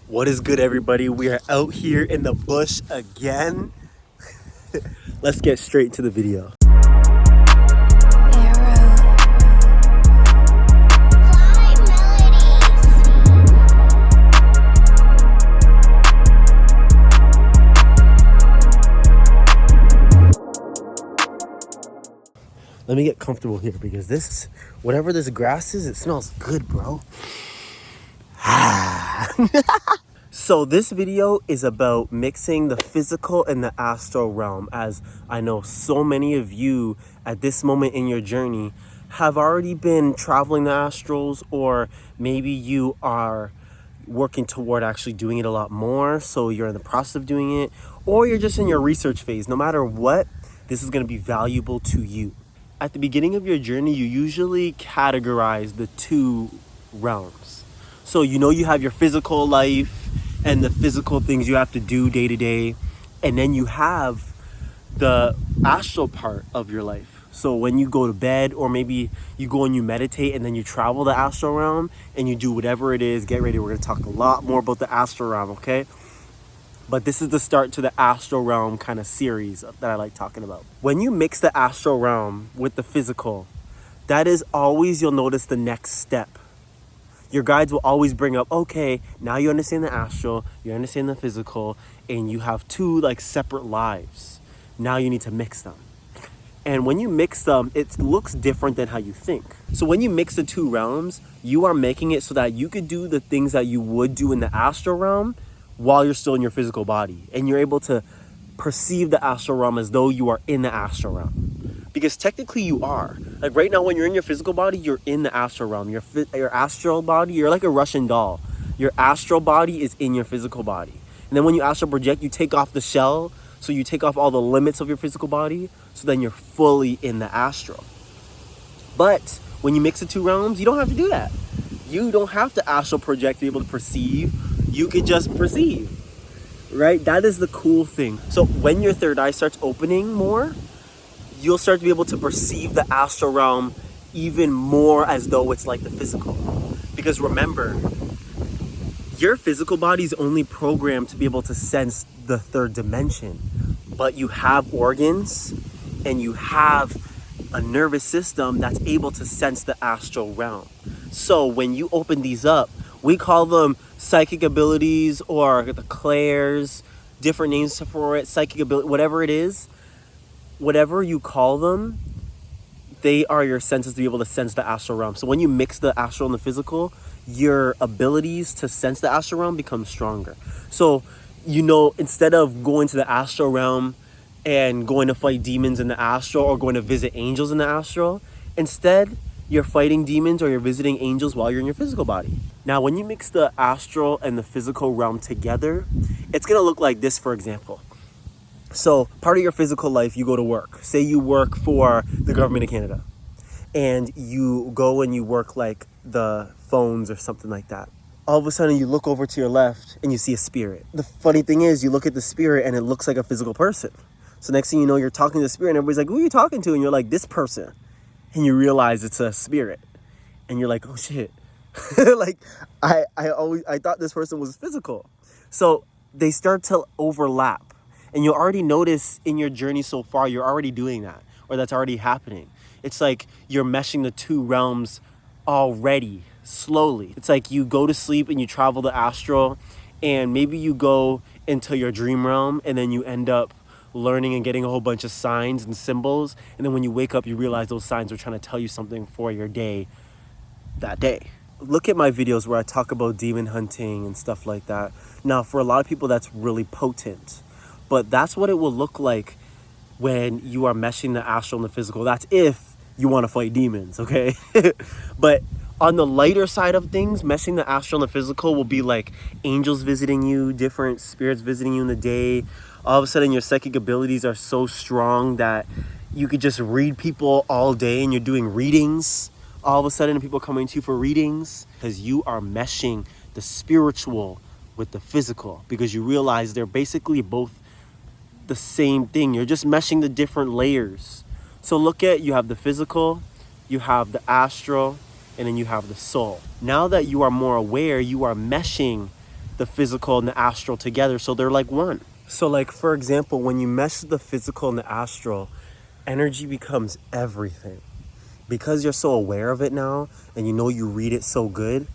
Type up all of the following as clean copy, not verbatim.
What is good, everybody? We are out here in the bush again. Let's get straight to the video. Let me get comfortable here because this, whatever this grass is, it smells good, bro. So this video is about mixing the physical and the astral realm, as I know so many of you at this moment in your journey have already been traveling the astrals, or maybe you are working toward actually doing it a lot more, so you're in the process of doing it, or you're just in your research phase. No matter what, this is going to be valuable to you. At the beginning of your journey, you usually categorize the two realms. So you have your physical life and the physical things you have to do day to day, and then you have the astral part of your life. So when you go to bed, or maybe you go and you meditate and then you travel the astral realm and you do whatever it is, get ready. We're going to talk a lot more about the astral realm, okay? But this is the start to the astral realm kind of series that I like talking about. When you mix the astral realm with the physical, that is always, you'll notice, the next step. Your guides will always bring up, okay, now you understand the astral, you understand the physical, and you have two separate lives. Now you need to mix them. And when you mix them, it looks different than how you think. So when you mix the two realms, you are making it so that you could do the things that you would do in the astral realm while you're still in your physical body. And you're able to perceive the astral realm as though you are in the astral realm. Because technically you are. Like right now, when you're in your physical body, you're in the astral realm. Your astral body, you're like a Russian doll. Your astral body is in your physical body. And then when you astral project, you take off the shell. So you take off all the limits of your physical body. So then you're fully in the astral. But when you mix the two realms, you don't have to do that. You don't have to astral project to be able to perceive. You can just perceive. Right? That is the cool thing. So when your third eye starts opening more, you'll start to be able to perceive the astral realm even more as though it's like the physical. Because remember, your physical body is only programmed to be able to sense the third dimension. But you have organs and you have a nervous system that's able to sense the astral realm. So when you open these up, we call them psychic abilities, or the clairs, different names for it, psychic ability, whatever it is. Whatever you call them, they are your senses to be able to sense the astral realm. So when you mix the astral and the physical, your abilities to sense the astral realm become stronger. So, instead of going to the astral realm and going to fight demons in the astral, or going to visit angels in the astral, instead you're fighting demons or you're visiting angels while you're in your physical body. Now, when you mix the astral and the physical realm together, it's going to look like this, for example. So part of your physical life, you go to work. Say you work for the government of Canada, and you go and you work like the phones or something like that. All of a sudden you look over to your left and you see a spirit. The funny thing is, you look at the spirit and it looks like a physical person. So next thing you know, you're talking to the spirit and everybody's like, who are you talking to? And you're like, this person. And you realize it's a spirit. And you're like, oh shit. I thought this person was physical. So they start to overlap. And you'll already notice in your journey so far, you're already doing that, or that's already happening. It's like you're meshing the two realms already, slowly. It's like you go to sleep and you travel the astral, and maybe you go into your dream realm, and then you end up learning and getting a whole bunch of signs and symbols. And then when you wake up, you realize those signs are trying to tell you something for your day that day. Look at my videos where I talk about demon hunting and stuff like that. Now, for a lot of people, that's really potent. But that's what it will look like when you are meshing the astral and the physical. That's if you want to fight demons, okay? But on the lighter side of things, meshing the astral and the physical will be like angels visiting you, different spirits visiting you in the day. All of a sudden, your psychic abilities are so strong that you could just read people all day, and you're doing readings. All of a sudden, people are coming to you for readings because you are meshing the spiritual with the physical, because you realize they're basically both the same thing. You're just meshing the different layers. So look at, you have the physical, you have the astral, and then you have the soul. Now that you are more aware, you are meshing the physical and the astral together, so they're like one. So like, for example, when you mesh the physical and the astral, energy becomes everything. Because you're so aware of it now, and you read it so good,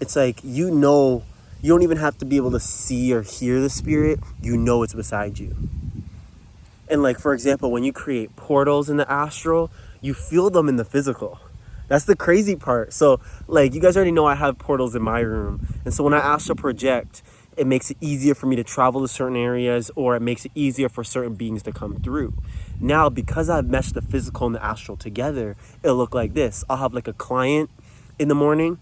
it's like, you don't even have to be able to see or hear the spirit, it's beside you. And like, for example, when you create portals in the astral, you feel them in the physical. That's the crazy part. So like, you guys already know I have portals in my room. And so when I astral project, it makes it easier for me to travel to certain areas, or it makes it easier for certain beings to come through. Now, because I've meshed the physical and the astral together, it'll look like this. I'll have like a client in the morning,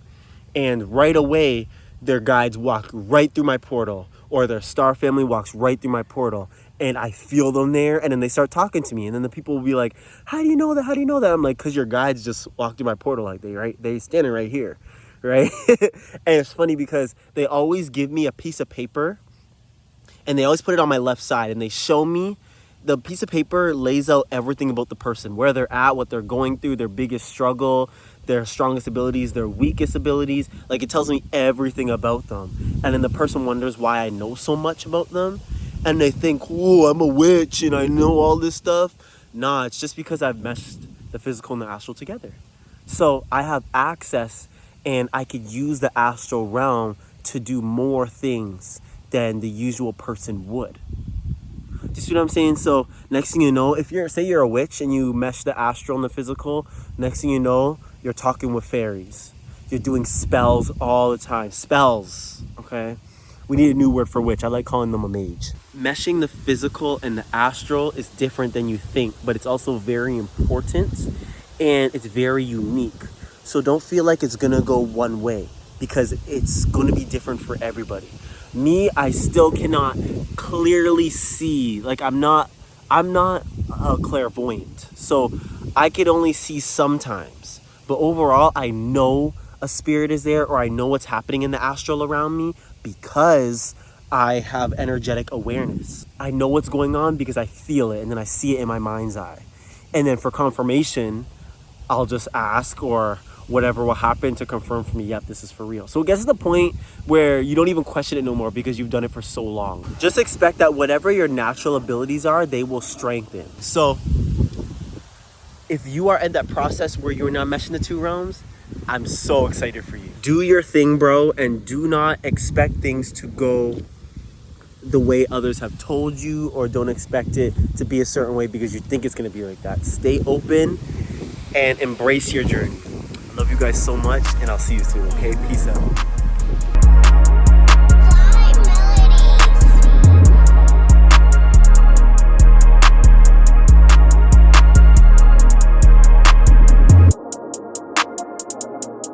and right away, their guides walk right through my portal, or their star family walks right through my portal, and I feel them there, and then they start talking to me, and then the people will be like, how do you know that? How do you know that? I'm like, because your guides just walk through my portal like they standing right here, right? And it's funny because they always give me a piece of paper, and they always put it on my left side, and they show me. The piece of paper lays out everything about the person, where they're at, what they're going through, their biggest struggle, their strongest abilities, their weakest abilities. Like, it tells me everything about them. And then the person wonders why I know so much about them. And they think, oh, I'm a witch and I know all this stuff. Nah, it's just because I've meshed the physical and the astral together. So I have access, and I could use the astral realm to do more things than the usual person would. Do you see what I'm saying? So next thing you know, if you're a witch and you mesh the astral and the physical, next thing you know, you're talking with fairies. You're doing spells all the time. Spells, okay? We need a new word for witch. I like calling them a mage. Meshing the physical and the astral is different than you think, but it's also very important, and it's very unique. So don't feel like it's gonna go one way, because it's gonna be different for everybody. Me, I still cannot clearly see. Like, I'm not a clairvoyant, so I could only see sometimes. But overall, I know a spirit is there, or I know what's happening in the astral around me, because I have energetic awareness. I know what's going on because I feel it, and then I see it in my mind's eye. And then for confirmation, I'll just ask, or whatever will happen to confirm for me, yep, this is for real. So it gets to the point where you don't even question it no more, because you've done it for so long. Just expect that whatever your natural abilities are, they will strengthen. So if you are at that process where you're not meshing the two realms, I'm so excited for you. Do your thing, bro, and do not expect things to go the way others have told you, or don't expect it to be a certain way because you think it's going to be like that. Stay open and embrace your journey. I love you guys so much, and I'll see you soon, okay? Peace out.